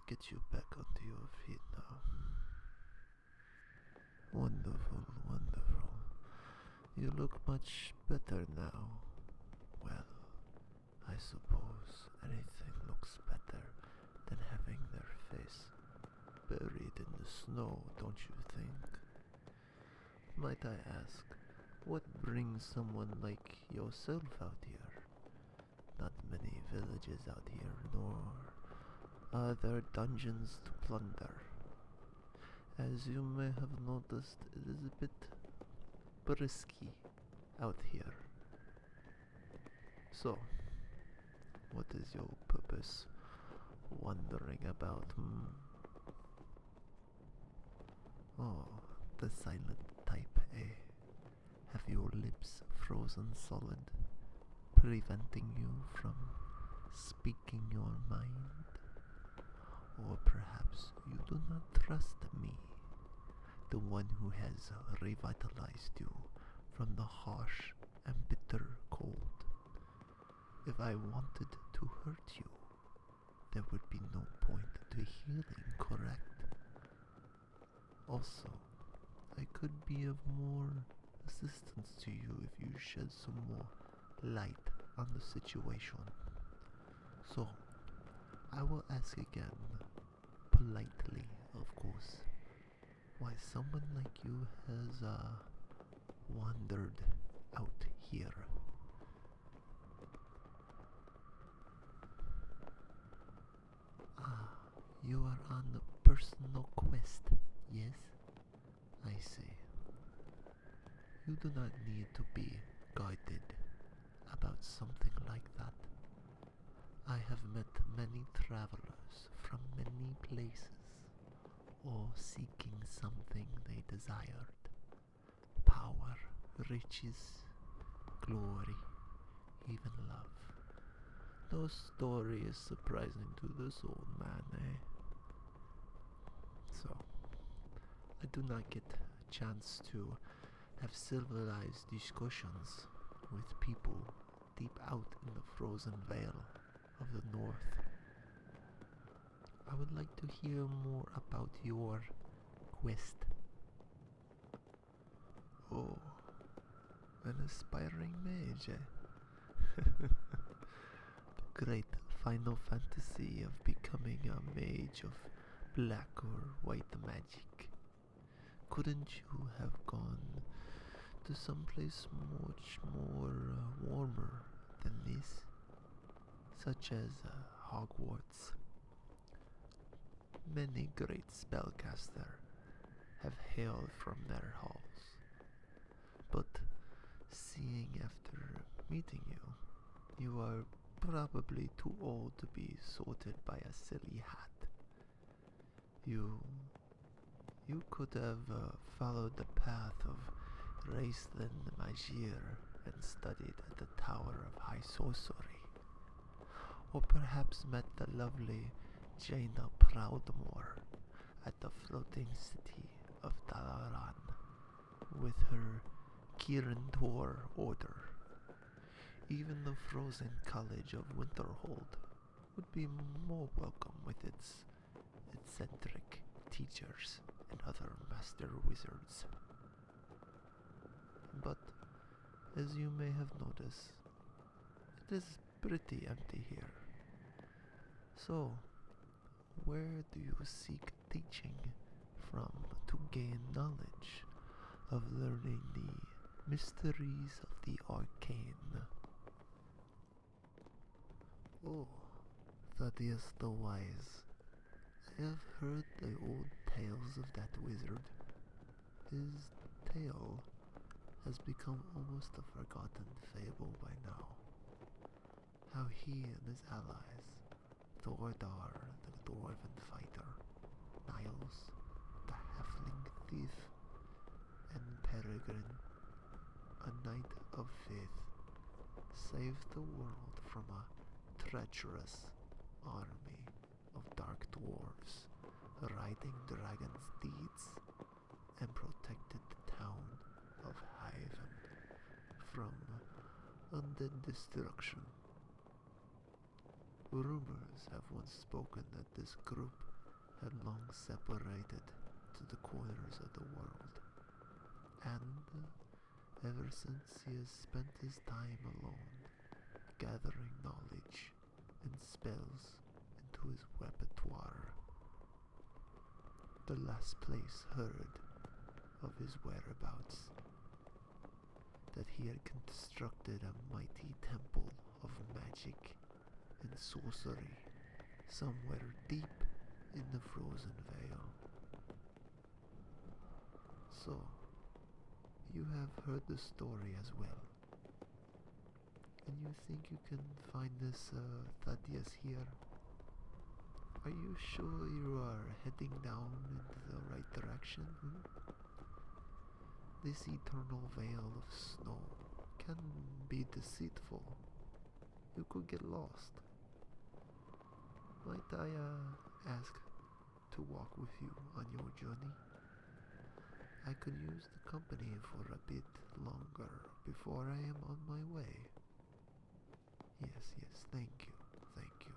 get you back onto your feet now. Wonderful, wonderful. You look much better now. Well, I suppose anything looks better than having their face buried in the snow, don't you think? Might I ask, what brings someone like yourself out here? Not many villages out here, nor are there dungeons to plunder. As you may have noticed, it is a bit risky out here. So, what is your purpose wandering about, hmm? Oh, the silent type, eh? Have your lips frozen solid, preventing you from speaking your mind? Or perhaps you do not trust me, the one who has revitalized you from the harsh and bitter cold. If I wanted to hurt you, there would be no point to healing, correct? Also, I could be of more assistance to you if you shed some more light on the situation. So, I will ask again, politely, of course, why someone like you has, wandered out here. Ah, you are on a personal quest, yes? I see. You do not need to be guided about something like that. I have met many travelers from many places, all seeking something they desired. Power, riches, glory, even love. No story is surprising to this old man, eh? So, I do not get a chance to have civilized discussions with people deep out in the frozen veil of the north. I would like to hear more about your quest. Oh, an aspiring mage, eh? The great final fantasy of becoming a mage of black or white magic. Couldn't you have gone to someplace much more warmer than this? Such as Hogwarts. Many great spellcasters have hailed from their halls, but seeing after meeting you, you are probably too old to be sorted by a silly hat. You could have followed the path of Raistlin Magir and studied at the Tower of High Sorcery, or perhaps met the lovely Jaina Proudmoore at the floating city of Dalaran with her Kirin Tor order. Even the frozen college of Winterhold would be more welcome with its eccentric teachers and other master wizards. But, as you may have noticed, it is pretty empty here. So, where do you seek teaching from to gain knowledge of learning the mysteries of the arcane? Oh, Thaddeus the Wise. I have heard the old tales of that wizard. His tale has become almost a forgotten fable by now. How he and his allies, Thordar the dwarven fighter, Niles the halfling thief, and Peregrine, a knight of faith, saved the world from a treacherous army of dark dwarves riding dragon steeds, and protected the town of Haven from undead destruction. Rumors have once spoken that this group had long separated to the corners of the world, and ever since he has spent his time alone, gathering knowledge and spells into his repertoire. The last place heard of his whereabouts, that he had constructed a mighty temple of magic and sorcery somewhere deep in the frozen vale. So, you have heard the story as well, and you think you can find this Thaddeus here? Are you sure you are heading down into the right direction? This eternal veil of snow can be deceitful. You could get lost. Might I ask to walk with you on your journey? I could use the company for a bit longer before I am on my way. Yes, thank you, thank you.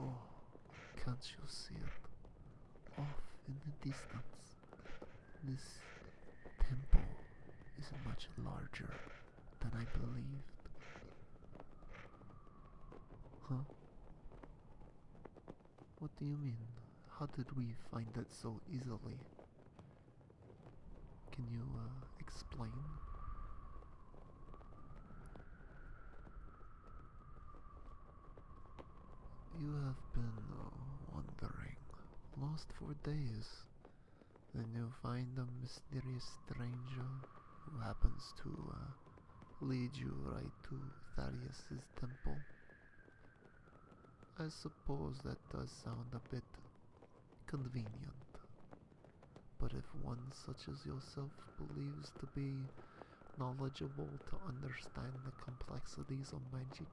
Oh, can't you see it? Off in the distance, this temple is much larger than I believed. Huh? What do you mean? How did we find it so easily? Can you explain? You have been wandering, lost for days. Then you find a mysterious stranger who happens to lead you right to Thaddeus's temple. I suppose that does sound a bit convenient, but if one such as yourself believes to be knowledgeable to understand the complexities of magic,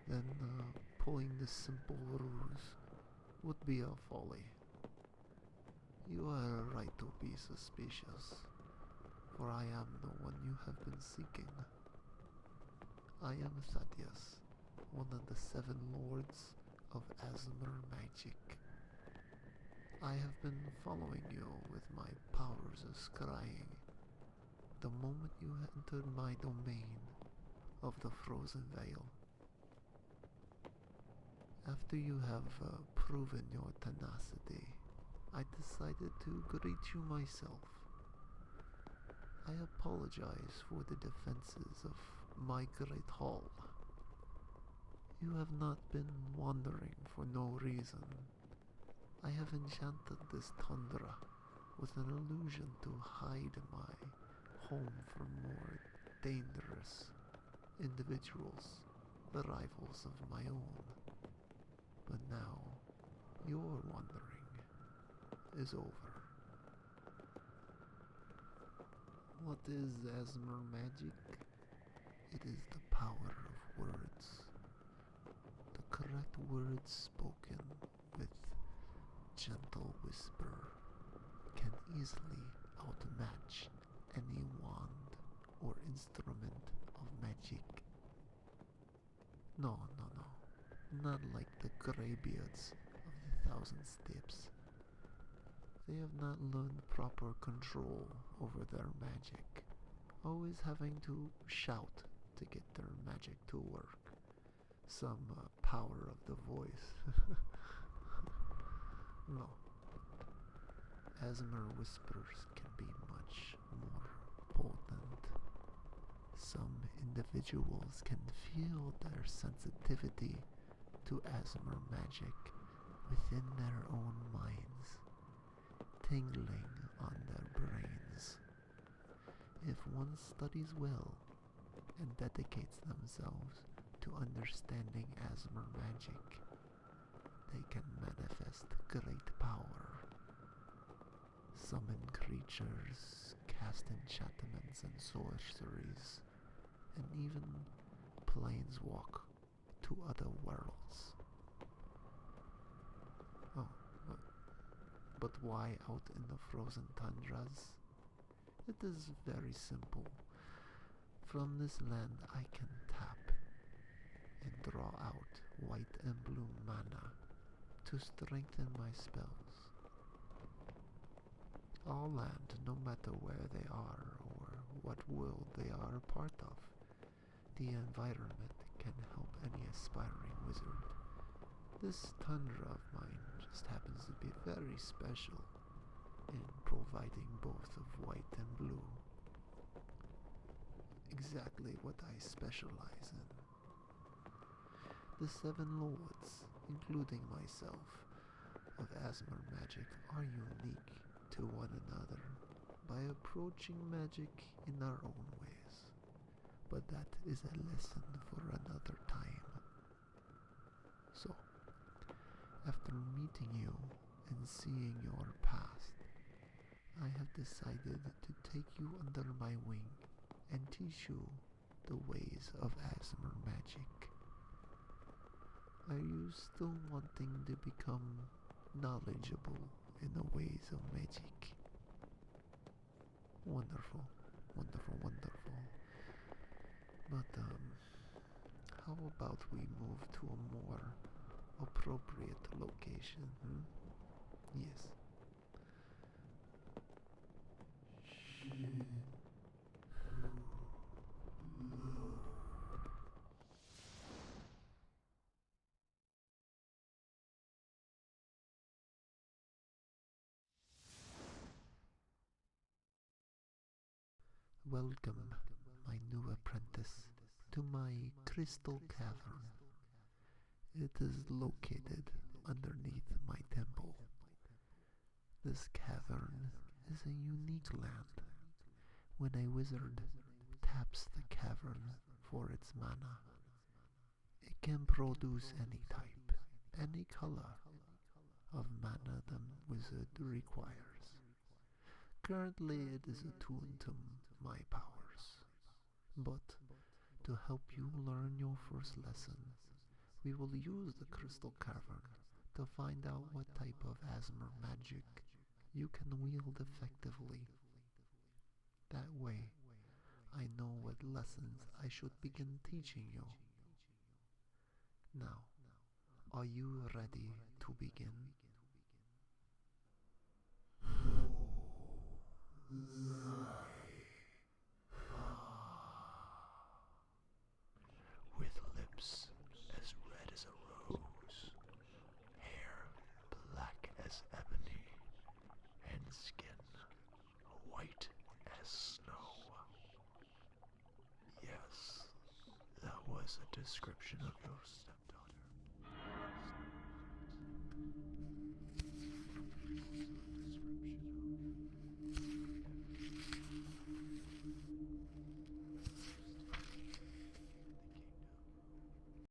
then pulling this simple ruse would be a folly. You are right to be suspicious, for I am the one you have been seeking. I am Thaddeus, one of the 7 lords of Asmer magic. I have been following you with my powers of scrying. The moment you entered my domain of the frozen veil, after you have proven your tenacity, I decided to greet you myself. I apologize for the defenses of my great hall. You have not been wandering for no reason. I have enchanted this tundra with an illusion to hide my home from more dangerous individuals, the rivals of my own. But now, your wandering is over. What is Asmer magic? It is the power of words. The correct words spoken with gentle whisper can easily outmatch any wand or instrument of magic. No, not like the greybeards of the Thousand Steps. They have not learned proper control over their magic, always having to shout to get their magic to work. Some power of the voice. No. Asmer whispers can be much more potent. Some individuals can feel their sensitivity to Asmer magic within their own minds, tingling on their brains. If one studies well and dedicates themselves to understanding Asmer magic, they can manifest great power, summon creatures, cast enchantments and sorceries, and even planeswalk to other worlds. Oh, but why out in the frozen tundras? It is very simple. From this land I can tap and draw out white and blue mana to strengthen my spells. All land, no matter where they are or what world they are a part of, the environment can help any aspiring wizard. This tundra of mine just happens to be very special in providing both of white and blue. Exactly what I specialize in. The seven lords, including myself, of Asmer magic are unique to one another by approaching magic in our own ways. But that is a lesson for another time. So, after meeting you and seeing your past, I have decided to take you under my wing and teach you the ways of Asmer magic. Are you still wanting to become knowledgeable in the ways of magic? Wonderful, wonderful, wonderful. But, how about we move to a more appropriate location, Yes. Welcome, my new apprentice, to my crystal cavern. It is located underneath my temple. This cavern is a unique land. When a wizard taps the cavern for its mana, it can produce any type, any color of mana the wizard requires. Currently it is attuned to my powers, but to help you learn your first lesson, we will use the crystal cavern to find out what type of Asmer magic you can wield effectively. That way, I know what lessons I should begin teaching you. Now, are you ready to begin? With lips as red as a rose, hair black as ebony, and skin white as snow. Yes, that was a description of your style.